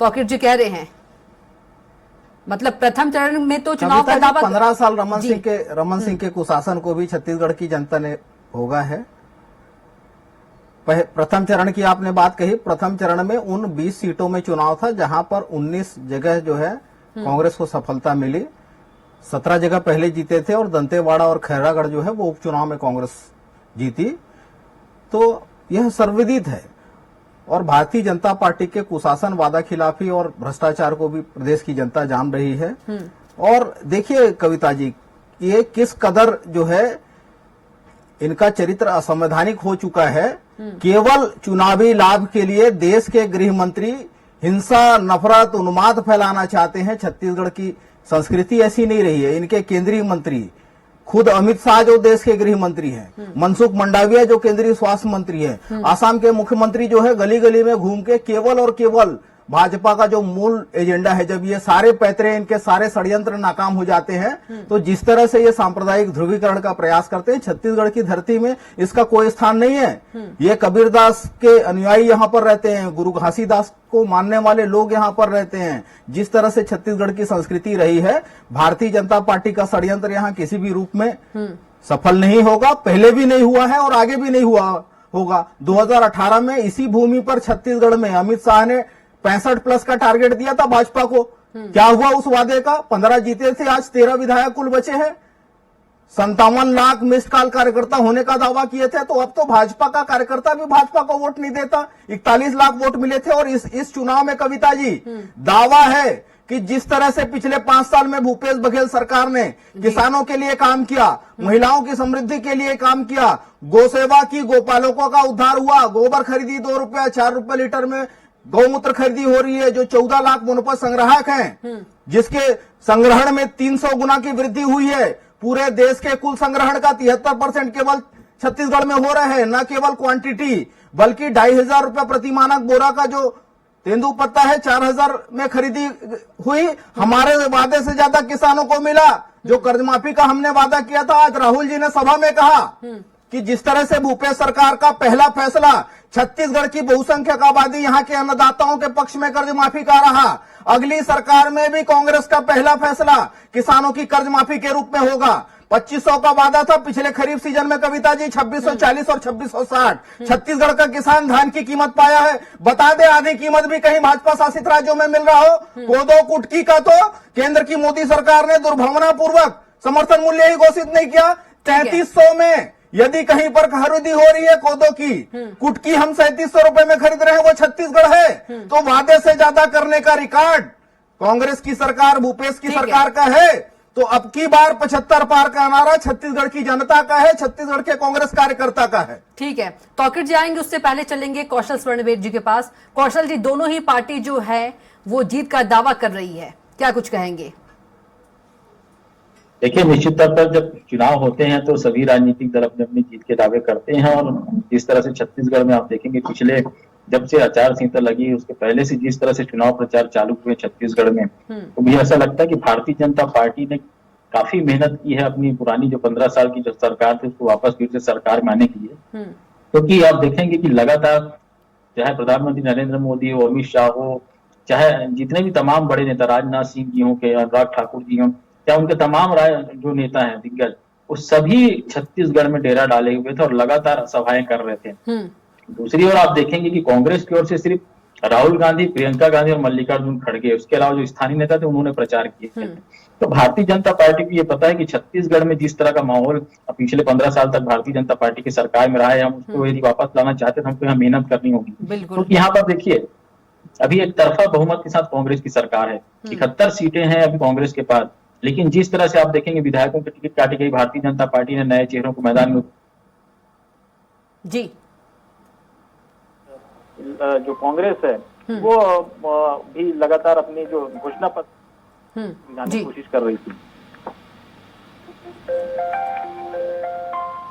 तौकीर जी कह रहे हैं, मतलब प्रथम चरण में तो चुनाव का दावा 15 साल जी। रमन सिंह के कुशासन को भी छत्तीसगढ़ की जनता ने भोगा है। प्रथम चरण की आपने बात कही, प्रथम चरण में उन 20 सीटों में चुनाव था जहां पर 19 जगह जो है कांग्रेस को सफलता मिली, 17 जगह पहले जीते थे और दंतेवाड़ा और खैरागढ़ जो है वो उपचुनाव में कांग्रेस जीती। तो यह सर्वविदित है और भारतीय जनता पार्टी के कुशासन, वादा खिलाफी और भ्रष्टाचार को भी प्रदेश की जनता जान रही है। और देखिए कविता जी, ये किस कदर जो है इनका चरित्र असंवैधानिक हो चुका है। केवल चुनावी लाभ के लिए देश के गृह मंत्री हिंसा, नफरत, उन्माद फैलाना चाहते हैं। छत्तीसगढ़ की संस्कृति ऐसी नहीं रही है। इनके केंद्रीय मंत्री, खुद अमित शाह जो देश के गृह मंत्री हैं, मनसुख मंडाविया जो केंद्रीय स्वास्थ्य मंत्री हैं, आसाम के मुख्यमंत्री जो है गली गली में घूम के केवल और केवल भाजपा का जो मूल एजेंडा है, जब ये सारे पैतरे, इनके सारे षड्यंत्र नाकाम हो जाते हैं, तो जिस तरह से ये सांप्रदायिक ध्रुवीकरण का प्रयास करते हैं, छत्तीसगढ़ की धरती में इसका कोई स्थान नहीं है। ये कबीरदास के अनुयायी यहाँ पर रहते हैं, गुरु घासीदास को मानने वाले लोग यहाँ पर रहते हैं। जिस तरह से छत्तीसगढ़ की संस्कृति रही है, भारतीय जनता पार्टी का षड्यंत्र यहाँ किसी भी रूप में सफल नहीं होगा, पहले भी नहीं हुआ है और आगे भी नहीं हुआ होगा। 2018 में इसी भूमि पर छत्तीसगढ़ में अमित शाह ने 65+ का टारगेट दिया था भाजपा को। क्या हुआ उस वादे का? 15 जीते थे, आज 13 विधायक कुल बचे हैं। 57 लाख मिस्ड कॉल कार्यकर्ता होने का दावा किए थे, तो अब तो भाजपा का कार्यकर्ता भी भाजपा को वोट नहीं देता। 41 लाख वोट मिले थे। और इस चुनाव में कविता जी दावा है कि जिस तरह से पिछले 5 साल में भूपेश बघेल सरकार ने किसानों के लिए काम किया, महिलाओं की समृद्धि के लिए काम किया, गौसेवा की, गोपालकों का उद्धार हुआ, गोबर खरीदी 2 रुपया 4 रुपए लीटर में गौमूत्र खरीदी हो रही है, जो 14 लाख वनोपज संग्राहक हैं, जिसके संग्रहण में 300 गुना की वृद्धि हुई है। पूरे देश के कुल संग्रहण का 73% केवल छत्तीसगढ़ में हो रहे हैं। न केवल क्वांटिटी बल्कि 2500 रुपए प्रति मानक बोरा का जो तेंदुपत्ता है 4000 में खरीदी हुई। हमारे वादे से ज्यादा किसानों को मिला। जो कर्ज माफी का हमने वादा किया था, आज राहुल जी ने सभा में कहा कि जिस तरह से भूपेश सरकार का पहला फैसला छत्तीसगढ़ की बहुसंख्यक आबादी, यहाँ के अन्नदाताओं के पक्ष में कर्ज माफी का रहा, अगली सरकार में भी कांग्रेस का पहला फैसला किसानों की कर्ज माफी के रूप में होगा। 2500 का वादा था पिछले खरीफ सीजन में कविता जी, 2640 और 2660। छत्तीसगढ़ का किसान धान की कीमत पाया है। बता दे आधी कीमत भी कहीं भाजपा शासित राज्यों में मिल रहा हो। कोदो कुटकी का तो केंद्र की मोदी सरकार ने दुर्भावनापूर्वक समर्थन मूल्य ही घोषित नहीं किया। 3300 में यदि कहीं पर खरीदी हो रही है कोदो की, कुटकी हम 3700 रुपए में खरीद रहे हैं, वो छत्तीसगढ़ है। तो वादे से ज्यादा करने का रिकॉर्ड कांग्रेस की सरकार, भूपेश की सरकार का है। तो अब की बार 75 पार का नारा छत्तीसगढ़ की जनता का है, छत्तीसगढ़ के कांग्रेस कार्यकर्ता का है। ठीक है, तौकीर जी आएंगे, उससे पहले चलेंगे कौशल स्वर्णवेद जी के पास। कौशल जी, दोनों ही पार्टी जो है वो जीत का दावा कर रही है, क्या कुछ कहेंगे? देखिए, निश्चित तौर पर जब चुनाव होते हैं तो सभी राजनीतिक दल अपने अपनी जीत के दावे करते हैं। और जिस तरह से छत्तीसगढ़ में आप देखेंगे, पिछले जब से आचार संहिता लगी उसके पहले से जिस तरह से चुनाव प्रचार चालू हुए छत्तीसगढ़ में, तो मुझे ऐसा लगता है कि भारतीय जनता पार्टी ने काफी मेहनत की है अपनी पुरानी जो 15 साल की जो सरकार थी उसको वापस फिर से सरकार में आने के लिए। क्योंकि आप देखेंगे कि लगातार चाहे प्रधानमंत्री नरेंद्र मोदी हो, अमित शाह हो, चाहे जितने भी तमाम बड़े नेता, राजनाथ सिंह जी हो के अनुराग ठाकुर जी हो, क्या उनके तमाम जो नेता हैं दिग्गज, वो सभी छत्तीसगढ़ में डेरा डाले हुए थे और लगातार सभाएं कर रहे थे। दूसरी ओर आप देखेंगे कि कांग्रेस की ओर से सिर्फ राहुल गांधी, प्रियंका गांधी और मल्लिकार्जुन खड़गे, उसके अलावा जो स्थानीय नेता थे उन्होंने प्रचार किए थे। तो भारतीय जनता पार्टी को ये पता है कि छत्तीसगढ़ में जिस तरह का माहौल पिछले 15 साल तक भारतीय जनता पार्टी की सरकार में रहा है, हम उसको यदि वापस लाना चाहते हैं तो हमको यहाँ मेहनत करनी होगी। क्योंकि यहाँ पर देखिए, अभी एक तरफा बहुमत के साथ कांग्रेस की सरकार है, 71 सीटें हैं अभी कांग्रेस के पास। लेकिन जिस तरह से आप देखेंगे विधायकों की टिकट काटी गई, भारतीय जनता पार्टी ने नए चेहरों को मैदान में जी, जो कांग्रेस है वो भी लगातार अपनी जो घोषणा पत्र लाने की कोशिश कर रही थी।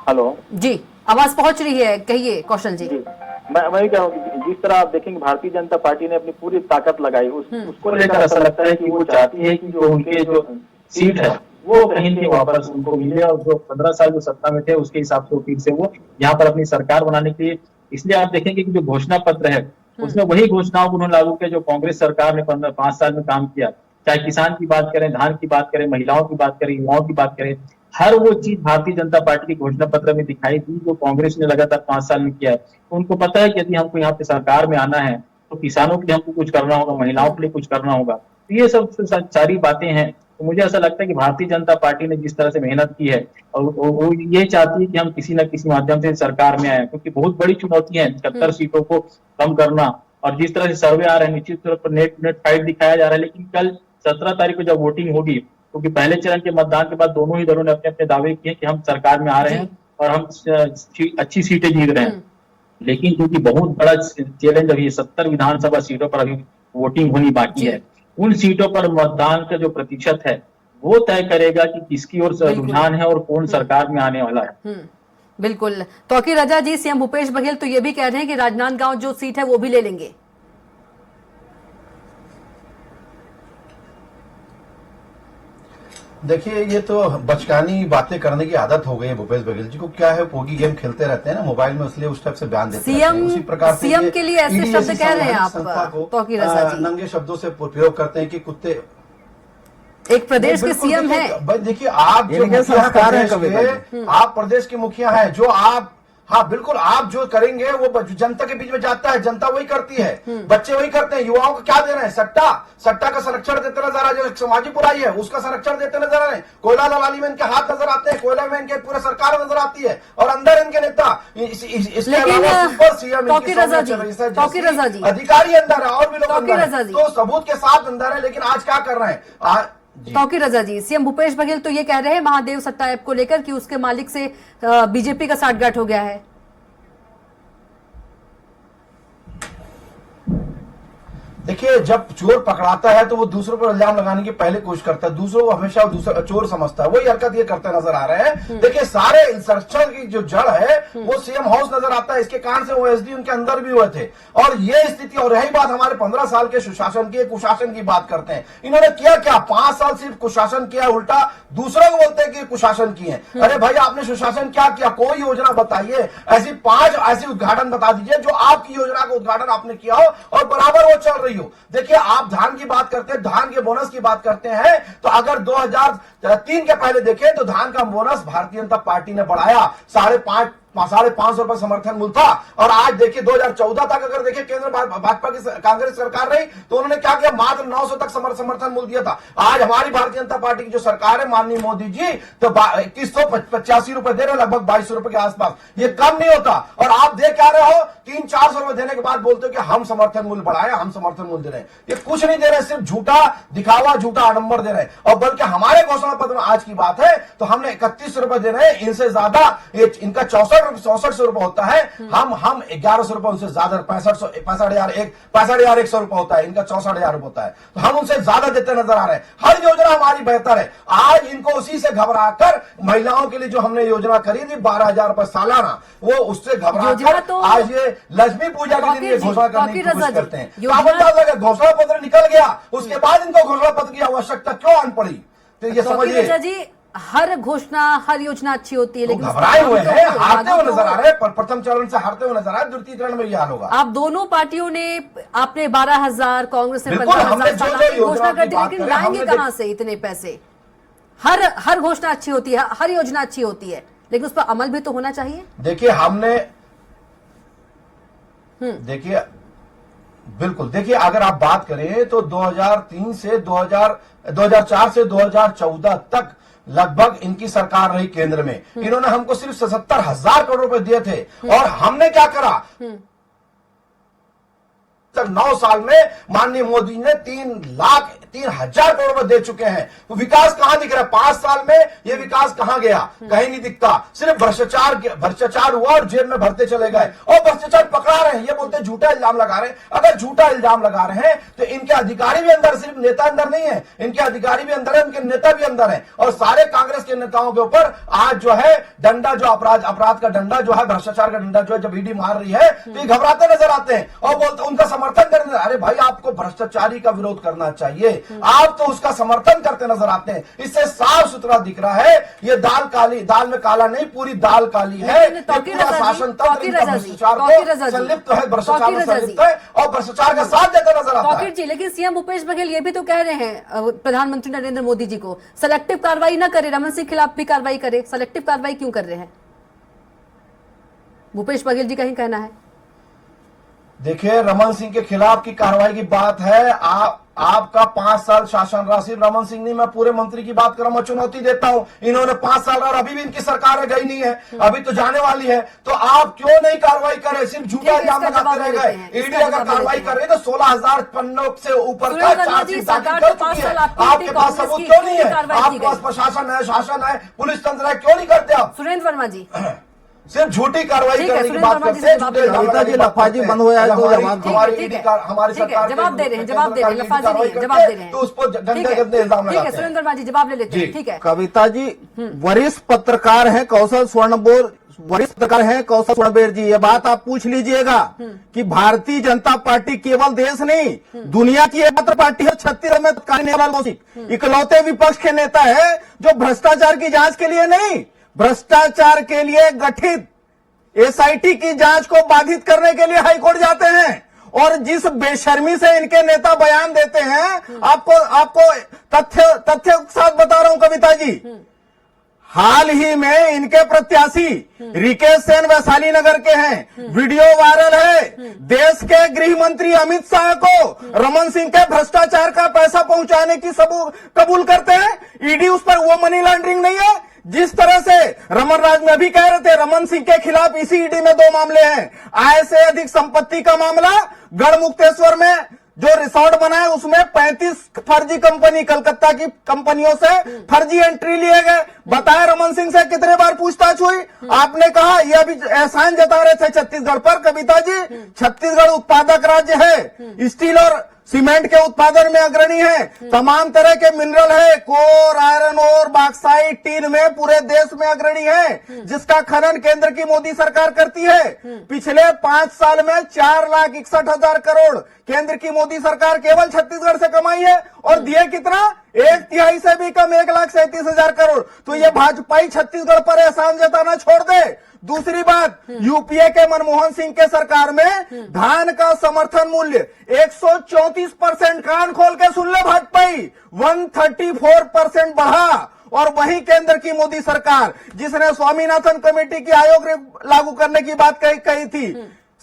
हेलो जी, आवाज पहुंच रही है, कहिए कौशल जी। मैं कह रहा हूँ कि जिस तरह आप देखेंगे भारतीय जनता पार्टी ने अपनी पूरी ताकत लगाई, उसको लेकर ऐसा लगता है कि वो चाहती है कि जो उनके जो सीट है वो कहीं भी वापस उनको मिले और जो 15 साल जो सत्ता में थे उसके हिसाब से फिर से वो यहाँ पर अपनी सरकार बनाने के लिए। इसलिए आप देखेंगे कि जो घोषणा पत्र है उसमें वही घोषणाओं को उन्होंने लागू किया जो कांग्रेस सरकार ने 5 साल में काम किया। चाहे किसान की बात करें, धान की बात करें, महिलाओं की बात करें, युवाओं की बात करें, हर वो चीज भारतीय जनता पार्टी के घोषणा पत्र में दिखाई दी जो कांग्रेस ने लगातार 5 साल में किया है। तो उनको पता है कि यदि हमको यहाँ पे सरकार में आना है तो किसानों के लिए हमको कुछ करना होगा, महिलाओं के लिए कुछ करना होगा। तो ये सब सारी बातें हैं। तो मुझे ऐसा लगता है कि भारतीय जनता पार्टी ने जिस तरह से मेहनत की है और वो ये चाहती है कि हम किसी न किसी माध्यम से सरकार में आए, क्योंकि बहुत बड़ी चुनौती है 71 सीटों को कम करना। और जिस तरह से सर्वे आ रहे हैं निश्चित तौर पर नेट फाइट दिखाया जा रहा है, लेकिन कल 17 तारीख को जब वोटिंग होगी, क्योंकि पहले चरण के मतदान के बाद दोनों ही दलों ने अपने अपने दावे किए कि हम सरकार में आ रहे हैं और हम अच्छी सीटें जीत रहे हैं। लेकिन क्योंकि बहुत बड़ा चैलेंज अभी 70 विधानसभा सीटों पर अभी वोटिंग होनी बाकी है, उन सीटों पर मतदान का जो प्रतिशत है वो तय करेगा कि किसकी ओर रुझान है और कौन सरकार में आने वाला है। बिल्कुल। तौकीर रजा जी, सीएम भूपेश बघेल तो ये भी कह रहे हैं कि राजनांदगांव जो सीट है वो भी ले लेंगे। देखिए, ये तो बचकानी बातें करने की आदत हो गई है भूपेश बघेल जी को। क्या है, पोगी गेम खेलते रहते हैं ना मोबाइल में, इसलिए उस टाइप से बयान देते रहते हैं। उसी प्रकार से सीएम के लिए ऐसे शब्द कह रहे हैं आप तौकीर रजा जी, नंगे शब्दों से प्रयोग करते हैं कि कुत्ते। एक प्रदेश के सीएम है। देखिए, आप जो मुखिया हैं, आप प्रदेश के मुखिया हैं, जो आप, हाँ बिल्कुल, आप जो करेंगे वो जनता के बीच में जाता है, जनता वही करती है, बच्चे वही करते हैं। युवाओं को क्या दे रहे हैं? सट्टा का संरक्षण देते नजर आ, जो सामाजिक बुराई है उसका संरक्षण देते नजर आ रहे हैं। कोयला दलाली में इनके हाथ नजर आते हैं, कोयला में इनके पूरे सरकार नजर आती है और अंदर इनके नेता, इसके अलावा सुपर सीएम अधिकारी अंदर है और भी लोग अंदर हैं, तो सबूत के साथ अंदर है। लेकिन आज क्या कर रहे हैं? तौकीर रजा जी, सीएम भूपेश बघेल तो ये कह रहे हैं महादेव सट्टा ऐप को लेकर कि उसके मालिक से बीजेपी का साठगांठ हो गया है। देखिए, जब चोर पकड़ाता है तो वो दूसरों पर इल्जाम लगाने की पहले कोशिश करता है, दूसरों को हमेशा दूसरा चोर समझता है। वही हरकत ये करते नजर आ रहे हैं। देखिए, सारे इंसर्शन की जो जड़ है वो सीएम हाउस नजर आता है। इसके कारण से ओएसडी उनके अंदर भी हुए थे और ये स्थिति। और रही बात हमारे 15 साल के सुशासन की, कुशासन की बात करते हैं, इन्होंने किया क्या? 5 साल सिर्फ कुशासन किया, उल्टा दूसरों को बोलते हैं कि कुशासन किए। अरे भाई, आपने सुशासन क्या किया? कोई योजना बताइए, ऐसी 5 ऐसी उद्घाटन बता दीजिए जो आपकी योजना का उद्घाटन आपने किया हो और बराबर वो चल रही हो। देखिए, आप धान की बात करते हैं, धान के बोनस की बात करते हैं, तो अगर 2003 के पहले देखें तो धान का बोनस भारतीय जनता पार्टी ने बढ़ाया, 550 रुपए समर्थन मूल्य था। और आज देखिए 2014 तक अगर देखिए केंद्र भाजपा की कांग्रेस सरकार रही तो उन्होंने क्या किया? मात्र 900 तक समर्थन मूल्य दिया था। आज हमारी भारतीय जनता पार्टी की जो सरकार है, माननीय मोदी जी, तो 2185 रुपए दे रहे, लगभग 2200 रुपए के आसपास। ये कम नहीं होता। और आप देख क्या रहे हो? 300-400 रुपए देने के बाद बोलते हो कि हम समर्थन मूल्य बढ़ाए, हम समर्थन मूल्य दे रहे हैं। ये कुछ नहीं दे रहे, सिर्फ झूठा दिखावा, झूठा आडंबर दे रहे हैं। और बल्कि हमारे घोषणा पत्र में आज की बात है तो हमने 31 रुपए दे रहे हैं, इनसे ज्यादा इनका 6400 रुपए होता है, हम 1100 रुपए उनसे ज्यादा, 65,100 रुपए होता है, इनका 64,000 रुपए होता है, तो हम उनसे ज्यादा देते नजर आ रहे हैं। हर योजना हमारी बेहतर है। आज इनको उसी से घबराकर महिलाओं के लिए जो हमने योजना करी थी 12,000 रुपए सालाना, वो उससे घबराकर तो आज ये लक्ष्मी पूजा के दिन ये घोषणा करने की कोशिश करते हैं। घोषणा पत्र निकल गया, उसके बाद इनको घोषणा पत्र की आवश्यकता क्यों आन पड़ी? तो ये समझिए, हर घोषणा, हर योजना अच्छी होती है, लेकिन घबराए हुए हैं, हारते हुए नजर आ रहे हैं। प्रथम चरण से हारते हुए नजर आ रहे हैं, द्वितीय चरण में यह हाल होगा। आप दोनों पार्टियों ने, आपने 12,000, कांग्रेस ने 15,000 घोषणा कर दी, लेकिन लाएंगे कहां से इतने पैसे? हर घोषणा अच्छी होती है, हर योजना अच्छी होती है, लेकिन उस पर अमल भी तो होना चाहिए। देखिए, हमने देखिए अगर आप बात करें तो 2004 से 2014 तक लगभग इनकी सरकार रही केंद्र में। इन्होंने हमको सिर्फ 77,000 करोड़ रुपए दिए थे और हमने क्या करा? 9 साल में माननीय मोदी ने 3,03,000 करोड़ रुपए दे चुके हैं। तो विकास कहां दिख रहा है? 5 साल में ये विकास कहां गया? कहीं नहीं दिखता। सिर्फ भ्रष्टाचार हुआ और जेब में भरते चले गए और भ्रष्टाचार पकड़ा रहे हैं। ये बोलते हैं झूठा इल्जाम लगा रहे हैं। अगर झूठा इल्जाम लगा रहे हैं तो इनके अधिकारी भी अंदर, सिर्फ नेता अंदर नहीं है, इनके अधिकारी भी अंदर है, इनके नेता भी अंदर है। और सारे कांग्रेस के नेताओं के ऊपर आज जो है डंडा, जो अपराध का डंडा जो है, भ्रष्टाचार का डंडा जो है, जब ईडी मार रही है तो ये घबराते नजर आते हैं और बोलते, उनका समर्थन करने, अरे भाई आपको भ्रष्टाचारी का विरोध करना चाहिए, आप तो उसका समर्थन करते नजर आते हैं। इससे साफ सुथरा दिख रहा है ये दाल काली, दाल में काला नहीं, पूरी दाल काली है। ये पूरा शासन तंत्र इनका भ्रष्टाचार को संलिप्त है, भ्रष्टाचार में संलिप्त है और भ्रष्टाचार का साथ देता नजर आता है। जी, लेकिन सीएम भूपेश बघेल ये भी तो कह रहे हैं प्रधानमंत्री नरेंद्र मोदी जी को सेलेक्टिव कार्रवाई न करे, रमन सिंह खिलाफ भी कार्रवाई करे। सेलेक्टिव कार्रवाई क्यों कर रहे हैं भूपेश बघेल जी का ही कहना है। देखिए, रमन सिंह के खिलाफ की कार्रवाई की बात है। आपका 5 साल शासन रहा, सिर्फ रमन सिंह नहीं, मैं पूरे मंत्री की बात कर रहा हूं, मैं चुनौती देता हूं। इन्होंने 5 साल और अभी भी इनकी सरकार गई नहीं है, अभी तो जाने वाली है। तो आप क्यों नहीं कार्रवाई करें, सिर्फ झूठा इल्जाम लगाते रह गए। ईडी अगर कार्रवाई कर रही है तो 16,000 पन्नों से ऊपर का चार्जशीट दाखिल कर चुकी है। आपके पास सबूत क्यों नहीं है? आपके पास प्रशासन है, शासन है, पुलिस तंत्र है, क्यों नहीं करते आप? सुरेंद्र वर्मा जी सिर्फ झूठी कार्रवाई करने की बात करते हैं। कविता जी, लफाजी बंद हो जाए तो हमारी सरकार जवाब दे रहे हैं, जवाब दे रहे हैं, लफाजी नहीं है, जवाब दे रहे हैं, तो उस पर गंदे गंदे इल्जाम लगाते हैं। सुरेंद्र वर्मा जी जवाब ले लेते हैं। ठीक है कविता जी, वरिष्ठ पत्रकार हैं कौशल स्वर्णबोर, वरिष्ठ पत्रकार हैं कौशल स्वर्णबेर जी, ये बात आप पूछ लीजिएगा कि भारतीय जनता पार्टी केवल देश नहीं दुनिया की एकमात्र पार्टी है छत्तीसगढ़ में तत्कालीन इकलौते विपक्ष के नेता है जो भ्रष्टाचार की जांच के लिए नहीं, भ्रष्टाचार के लिए गठित एसआईटी की जांच को बाधित करने के लिए हाईकोर्ट जाते हैं। और जिस बेशर्मी से इनके नेता बयान देते हैं, आपको तथ्य के साथ बता रहा हूं कविता जी, हाल ही में इनके प्रत्याशी रिकेश सेन वैशाली नगर के हैं, वीडियो वायरल है, देश के गृह मंत्री अमित शाह को रमन सिंह के भ्रष्टाचार का पैसा पहुंचाने की सबूत कबूल करते हैं। ईडी उस पर वो मनी लॉन्ड्रिंग नहीं है जिस तरह से रमन राज में अभी कह रहे थे। रमन सिंह के खिलाफ इसी ईडी में 2 मामले हैं, आय से अधिक संपत्ति का मामला, गढ़मुक्तेश्वर में जो रिसोर्ट बना है उसमें 35 फर्जी कंपनी, कलकत्ता की कंपनियों से फर्जी एंट्री लिए गए। बताया रमन सिंह से कितने बार पूछताछ हुई? आपने कहा ये अभी एहसान जता रहे थे छत्तीसगढ़ पर। कविता जी, छत्तीसगढ़ उत्पादक राज्य है, स्टील और सीमेंट के उत्पादन में अग्रणी है, तमाम तरह के मिनरल है, कोर, आयरन और बॉक्साइट, टीन में पूरे देश में अग्रणी है, जिसका खनन केंद्र की मोदी सरकार करती है। पिछले 5 साल में 4,61,000 करोड़ केंद्र की मोदी सरकार केवल छत्तीसगढ़ से कमाई है और दिए कितना? 1/3 से भी कम, 1,37,000 करोड़। तो ये भाजपाई छत्तीसगढ़ पर एहसान जताना छोड़ दे। दूसरी बात, यूपीए के मनमोहन सिंह के सरकार में धान का समर्थन मूल्य 134%, कान खोल के सुन ले भाजपाई, 134% बढ़ा। और वही केंद्र की मोदी सरकार जिसने स्वामीनाथन कमेटी की आयोग लागू करने की बात कही थी,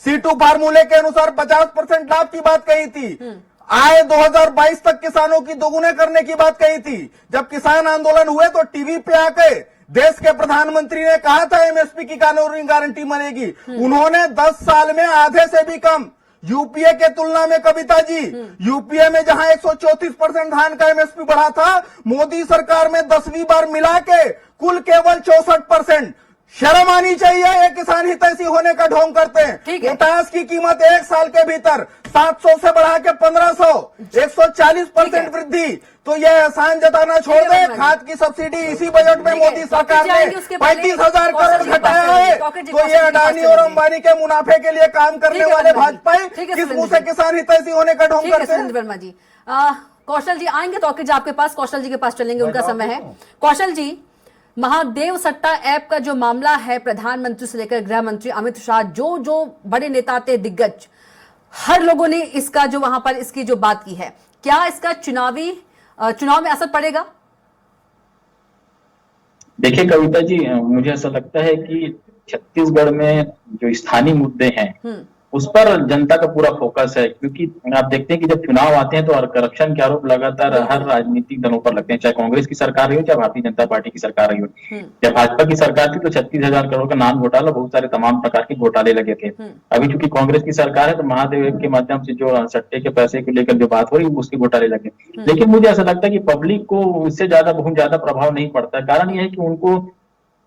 C2 फार्मूले के अनुसार 50% लाभ की बात कही थी, आय 2022 तक किसानों की दोगुने करने की बात कही थी। जब किसान आंदोलन हुए तो टीवी पे आके देश के प्रधानमंत्री ने कहा था एमएसपी की कानूनी गारंटी बनेगी। उन्होंने 10 साल में आधे से भी कम यूपीए के तुलना में, कविता जी, यूपीए में जहां 134% धान का एमएसपी बढ़ा था, मोदी सरकार में 10वीं बार मिला के कुल केवल 64%। शर्म आनी चाहिए, ये किसान हितैषी होने का ढोंग करते हैं। पोटास की कीमत 1 साल के भीतर 700 से बढ़ा के 1500, 140% वृद्धि। तो ये एहसान जताना छोड़ दे। खाद की सब्सिडी इसी बजट में मोदी सरकार ने 35,000 करोड़ घटाया है। तो ये अडानी और अंबानी के मुनाफे के लिए काम करने वाले भाजपाई किस मुंह से किसान हितैषी होने का ढोंग करते हैं? वर्मा जी, कौशल जी आएंगे तौकीर जी आपके पास, कौशल जी के पास चलेंगे, उनका समय है। कौशल जी, महादेव सट्टा ऐप का जो मामला है, प्रधानमंत्री से लेकर गृह मंत्री अमित शाह, जो बड़े नेता थे दिग्गज, हर लोगों ने इसका जो वहां पर इसकी जो बात की है, क्या इसका चुनाव में असर पड़ेगा? देखिए कविता जी, मुझे ऐसा लगता है कि छत्तीसगढ़ में जो स्थानीय मुद्दे हैं उस पर जनता का पूरा फोकस है, क्योंकि आप देखते हैं कि जब चुनाव आते हैं तो करप्शन के आरोप लगातार हर राजनीतिक दलों पर लगते हैं, चाहे कांग्रेस की सरकार रही हो चाहे भारतीय जनता पार्टी की सरकार रही हो। जब भाजपा की सरकार थी तो 36,000 करोड़ का नान घोटाला, बहुत सारे तमाम प्रकार के घोटाले लगे थे। अभी चूंकि कांग्रेस की सरकार है तो महादेव के माध्यम से जो सट्टे के पैसे को लेकर जो बात हो रही है उसके घोटाले लगे। लेकिन मुझे ऐसा लगता है कि पब्लिक को इससे बहुत ज्यादा प्रभाव नहीं पड़ता। कारण यह है कि उनको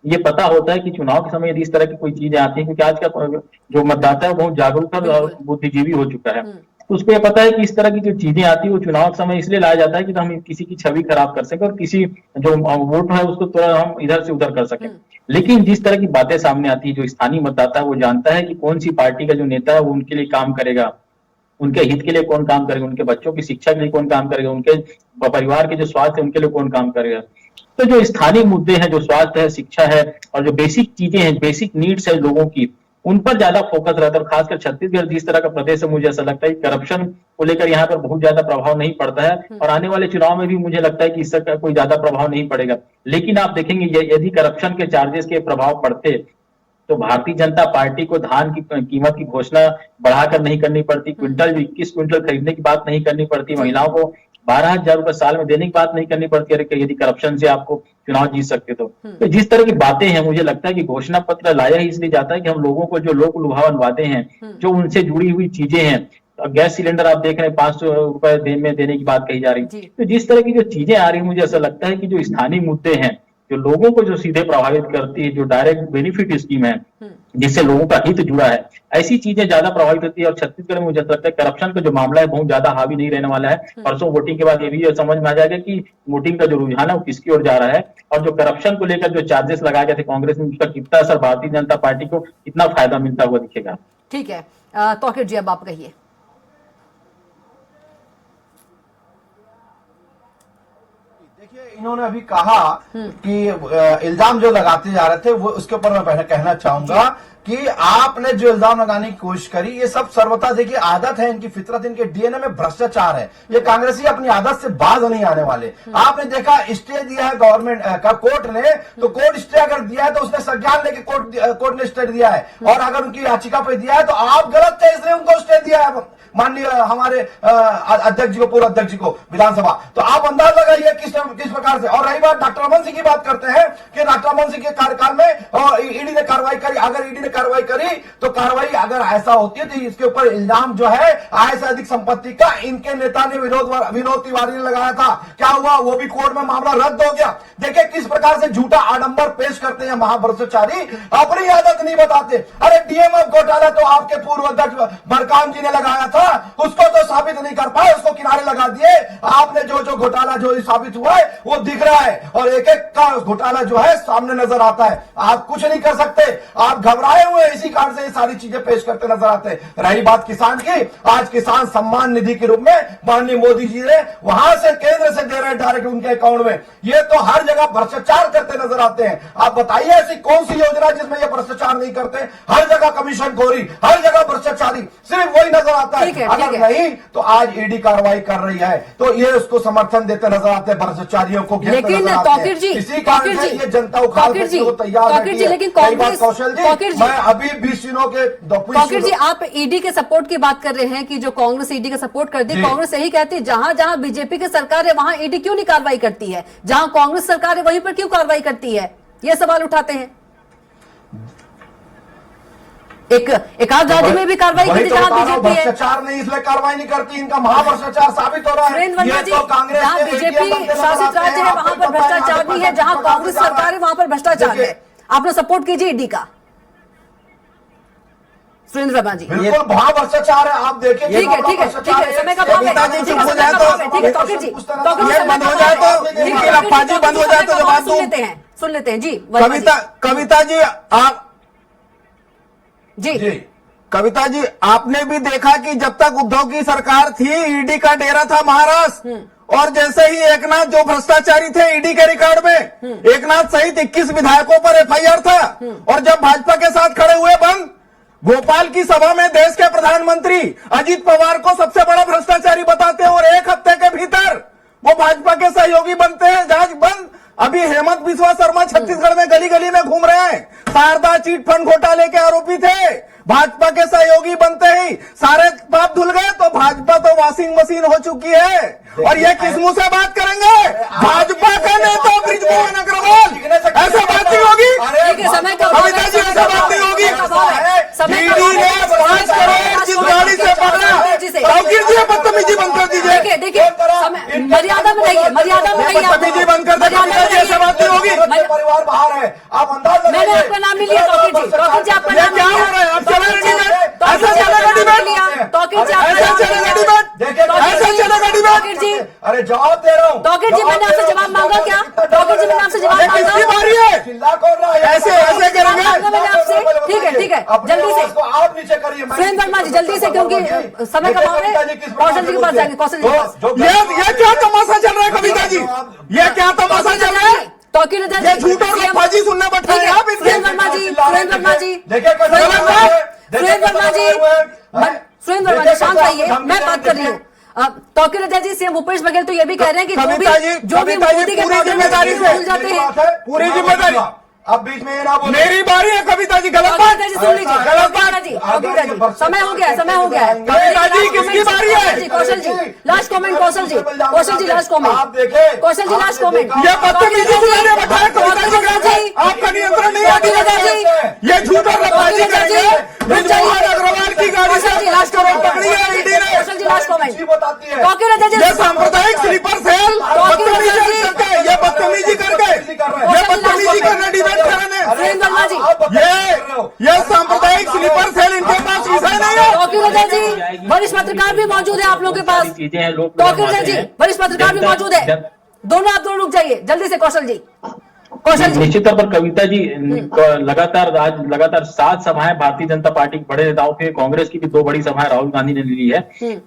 ये पता होता है कि चुनाव के समय यदि इस तरह की कोई चीजें आती हैं, क्योंकि आज का जो मतदाता है वो बहुत जागरूक और बुद्धिजीवी हो चुका है, तो उसको ये पता है कि इस तरह की जो चीजें आती है वो चुनाव के समय इसलिए लाया जाता है कि हम किसी की छवि खराब कर सके और किसी जो वोट है उसको थोड़ा हम इधर से उधर कर सके। लेकिन जिस तरह की बातें सामने आती है, जो स्थानीय मतदाता है वो जानता है कि कौन सी पार्टी का जो नेता है वो उनके लिए काम करेगा, उनके हित के लिए कौन काम करेगा, उनके बच्चों की शिक्षा के लिए कौन काम करेगा, उनके परिवार के जो स्वास्थ्य है उनके लिए कौन काम करेगा। तो जो स्थानीय मुद्दे हैं, जो स्वास्थ्य है, शिक्षा है और जो बेसिक चीजें हैं, बेसिक नीड्स है लोगों की, उन पर ज्यादा फोकस रहता है। और खासकर छत्तीसगढ़ जिस तरह का प्रदेश है, मुझे ऐसा लगता है कि करप्शन को लेकर यहाँ पर बहुत ज्यादा प्रभाव नहीं पड़ता है और आने वाले चुनाव में भी मुझे लगता है कि इसका कोई ज्यादा प्रभाव नहीं पड़ेगा। लेकिन आप देखेंगे यदि करप्शन के चार्जेस के प्रभाव पड़ते तो भारतीय जनता पार्टी को धान की कीमत की घोषणा बढ़ाकर नहीं करनी पड़ती, क्विंटल 21 क्विंटल खरीदने की बात नहीं करनी पड़ती, महिलाओं को 12,000 रुपए साल में देने की बात नहीं करनी पड़ती है यदि करप्शन से आपको चुनाव जीत सकते तो जिस तरह की बातें हैं, मुझे लगता है कि घोषणा पत्र लाया ही इसलिए जाता है कि हम लोगों को जो लोक लुभावन वादे हैं, जो उनसे जुड़ी हुई चीजें हैं, गैस सिलेंडर आप देख रहे हैं 500 रुपए में देने की बात कही जा रही है, तो जिस तरह की जो चीजें आ रही है, मुझे ऐसा लगता है कि जो स्थानीय मुद्दे हैं, जो लोगों को जो सीधे प्रभावित करती है, जो डायरेक्ट बेनिफिट स्कीम है जिससे लोगों का हित जुड़ा है, ऐसी चीजें ज्यादा प्रभावित होती है। और छत्तीसगढ़ में मुझे लगता है करप्शन का जो मामला है बहुत ज्यादा हावी नहीं रहने वाला है। परसों वोटिंग के बाद ये भी समझ में आ जाएगा कि वोटिंग का जो रुझान है वो किसकी ओर जा रहा है और जो करप्शन को लेकर जो चार्जेस लगाए गए थे कांग्रेस में, उसका कितना असर भारतीय जनता पार्टी को कितना फायदा मिलता हुआ दिखेगा। ठीक है, तौकीर जी अब आप कहिए। इन्होंने अभी कहा कि इल्जाम जो लगाते जा रहे थे वो उसके ऊपर मैं पहले कहना चाहूंगा कि आपने जो इल्जाम लगाने की कोशिश करी, ये सब सर्वथा देखिए आदत है, इनकी फितरत, इनके डीएनए में भ्रष्टाचार है। ये कांग्रेसी अपनी आदत से बाज नहीं आने वाले। आपने देखा स्टे दिया है गवर्नमेंट का कोर्ट ने, तो कोर्ट स्टे अगर दिया है तो उसने संज्ञान लेके कोर्ट ने स्टे दिया है, और अगर उनकी याचिका पे दिया है तो आप गलत थे इसलिए उनको स्टे दिया है माननीय हमारे अध्यक्ष जी को, पूर्व अध्यक्ष जी को विधानसभा। तो आप अंदाज लगाइए किस प्रकार से। और रही बात डॉक्टर रमन सिंह की बात करते हैं कि डॉक्टर रमन सिंह के कार्यकाल में ईडी ने कार्रवाई करी, अगर ईडी ने कार्रवाई करी तो कार्रवाई अगर ऐसा होती है तो इसके ऊपर इल्जाम जो है आय से अधिक संपत्ति का इनके नेता ने विनोद तिवारी ने लगाया था। क्या हुआ? वो भी कोर्ट में मामला रद्द हो गया। देखिए किस प्रकार से झूठा आडंबर पेश करते हैं महाभ्रष्टाचारी, अपनी आदत नहीं बताते। अरे डीएमएफ घोटाला तो आपके पूर्व अध्यक्ष बरकाम जी ने लगाया था, उसको तो साबित नहीं कर पाए, उसको किनारे लगा दिए। आपने जो घोटाला जो साबित हुआ है वो दिख रहा है और एक एक का घोटाला जो है सामने नजर आता है। आप कुछ नहीं कर सकते, आप घबराए हुए इसी कारण से ये सारी चीजें पेश करते नजर आते हैं। रही बात किसान की, आज किसान सम्मान निधि के रूप में माननीय मोदी जी ने वहां से केंद्र से दे रहे हैं डायरेक्ट उनके अकाउंट में। ये तो हर जगह भ्रष्टाचार करते नजर आते हैं। आप बताइए ऐसी कौन सी योजना जिसमें ये भ्रष्टाचार नहीं करते? हर जगह कमीशन खोरी, हर जगह भ्रष्टाचारी, सिर्फ वही नजर आता है। अगर नहीं तो आज ईडी कार्रवाई कर रही है तो ये उसको समर्थन देते नजर आते हैं, भ्रष्टाचारियों को घेरते लेकिन नजर आते हैं। तौकीर जी, इसी कारण से ये जनता उखाड़ फेंकने को तैयार है। लेकिन कांग्रेस, कौशल जी, मैं अभी 20 दिनों के तौकीर जी, आप ईडी के सपोर्ट की बात कर रहे हैं कि जो कांग्रेस ईडी का सपोर्ट करती है। कांग्रेस यही कहती है जहां जहां बीजेपी की सरकार है वहां ईडी क्यों नहीं कार्रवाई करती है, जहां कांग्रेस सरकार है वहीं पर क्यों कार्रवाई करती है, ये सवाल उठाते हैं। एक आध राज्य में भी कार्रवाई की जहां बीजेपी है, भ्रष्टाचार नहीं इसलिए कार्रवाई नहीं करती, इनका महाभ्रष्टाचार साबित हो रहा है। ये तो कांग्रेस जहां बीजेपी शासित राज्य है वहां पर भ्रष्टाचार नहीं है, जहां कांग्रेस सरकार है वहां पर भ्रष्टाचार है। आप लोग सपोर्ट कीजिए ईडी का। सुरेंद्र वर्मा जी, बिल्कुल महाभ्रष्टाचार है, आप देखिए। ठीक है समय का भाव है, ठीक है तौकीर जी, बंद हो जाए तो इनकी लफाजी बंद हो जाए तो जवाब सुन लेते हैं जी। कविता जी आप जी कविता जी, आपने भी देखा कि जब तक उद्धव की सरकार थी ईडी का डेरा था महाराष्ट्र, और जैसे ही एकनाथ जो भ्रष्टाचारी थे ईडी के रिकॉर्ड में, एकनाथ सहित 21 विधायकों पर एफआईआर था, और जब भाजपा के साथ खड़े हुए बंद, भोपाल की सभा में देश के प्रधानमंत्री अजीत पवार को सबसे बड़ा भ्रष्टाचारी बताते हैं और एक हफ्ते के भीतर वो भाजपा के सहयोगी बनते हैं। जांच बंद। अभी हेमंत बिस्वा शर्मा छत्तीसगढ़ में गली गली में घूम रहे हैं, शारदा चिट फंड घोटाले के आरोपी थे, भाजपा के सहयोगी बनते ही सारे पाप धुल गए। तो भाजपा तो वॉशिंग मशीन हो चुकी है, और ये किस मुंह से बात करेंगे? भाजपा का नेता बृजमोहन अग्रवाल, ऐसा बात नहीं होगी कविता जी, ऐसा बात नहीं होगी। ईडी ने 5 करोड़ जिस गाड़ी से पकड़ा, तौकीर जी बदतमीजी बंद कर दीजिए। देखिए मर्यादा में रहिए, मर्यादा में रहिए, बदतमीजी बंद कर दीजिए, ऐसा बात नहीं होगी। परिवार बाहर है, आप अंदाज लगाइए। मैंने आपका नाम नहीं लिया तौकीर जी, तौकीर जी आपका नाम क्या हो रहा है? आप चलेगा डिबेट, ऐसा चलेगा डिबेट, तौकीर जी ऐसा चलेगा डिबेट, ऐसा चलेगा डिबेट। जी अरे जवाब दे रहा हूँ। तौकीर जी मैंने आपसे जवाब मांगा क्या? तौकीर जी मैंने आपसे जवाब मांगा? किसकी बारी है? चिल्ला कौन रहा है? ऐसे करेंगे? मैंने आपसे ठीक है, ठीक है, अपनी जल्दी से। आवाज को आप नीचे करिए। सुरेंद्र वर्मा जी जल्दी से, क्योंकि समय का मामला है। कौशल जी के पास जाएंगे, कौशल जी के पास। ये क्या तमाशा चल रहा है कविता जी? ये क्या तमाशा चल रहा है? तौकीर रजा ये झूठ और लफाजी सुनने बैठे हैं आप इनके। सुरेंद्र वर्मा जी, सुरेंद्र वर्मा जी, देखिए सुरेंद्र वर्मा जी, सुरेंद्र वर्मा जी शांत रहिए, मैं बात कर रही हूँ। तौकीर रजा जी, सीएम भूपेश बघेल तो ये भी कह रहे हैं कि जो भी मोदी के पूरी जिम्मेदारी से भूल जाते हैं। पूरी जिम्मेदारी अब बीच में ये ना बोले। मेरी बारी है कविता जी, गलत तौकीर बात। रजा जी सुन लीजिए, तौकीर रजा जी, समय हो गया है, समय हो गया है। कविता जी, किसकी बारी है? कौशल जी लास्ट कमेंट, कौशल जी, कौशल जी लास्ट आप कमेंट, देखें, कौशल जी लास्ट कमेंट। ये बदतमीजी से मैंने बताया कविता जी का आपका नियंत्रण नहीं है। ये झूठ और लफाजी करके ब्रिजमोहन अग्रवाल की गाड़ी से लास्ट कमेंट पकड़ी है ईडी ने। कौशल जी लास्ट कमेंट। बताती है। तौकीर रजा जी, ये सांप्रदायिक स्लीपर सेल बदतमीजी करके, ये बदतमीजी करके, ये बदतमीजी करने डिबेट कर रहे हैं। सुरेंद्र वर्मा जी, ये सांप्रदायिक स्लीपर सेल इनके पास विषय नहीं है। तौकीर रजा जी, वरिष्ठ पत्रकार भी मौजूद है आप लोगों के पास। चीजें हैं, लोग तौकीर रजा जी, वरिष्ठ पत्रकार भी मौजूद है। दोनों आप दोनों रुक जाइए जल्दी से। कौशल जी, कौशल जी, निश्चित तौर पर कविता जी लगातार 7 सभाएं भारतीय जनता पार्टी के बड़े नेताओं के, कांग्रेस की भी 2 बड़ी सभाएं राहुल गांधी ने ली है।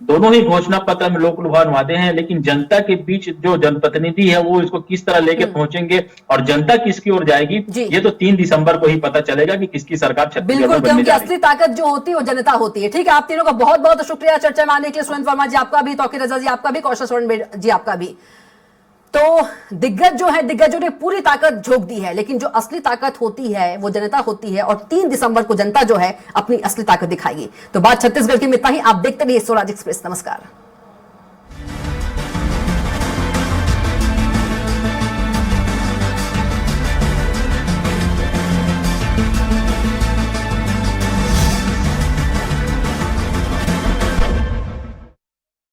दोनों ही घोषणा पत्र में लोक लुभावन वादे हैं, लेकिन जनता के बीच जो जनप्रतिनिधि है वो इसको किस तरह लेके पहुंचेंगे और जनता किसकी ओर जाएगी, ये तो 3 दिसंबर को ही पता चलेगा कि किसकी सरकार छत्तीसगढ़ बिल्कुल, में बनने क्योंकि जा रही असली ताकत जो होती है वो जनता होती है। ठीक है, आप तीनों का बहुत बहुत शुक्रिया चर्चा में आने के लिए। सुरेंद्र वर्मा जी आपका भी, तौकीर रजा जी आपका भी, कौशल स्वर्ण जी आपका भी। तो दिग्गज जो है, दिग्गजों ने पूरी ताकत झोंक दी है, लेकिन जो असली ताकत होती है वो जनता होती है और 3 दिसंबर को जनता जो है अपनी असली ताकत दिखाएगी। तो बात छत्तीसगढ़ की में इतना ही। आप देखते रहिए स्वराज एक्सप्रेस। नमस्कार।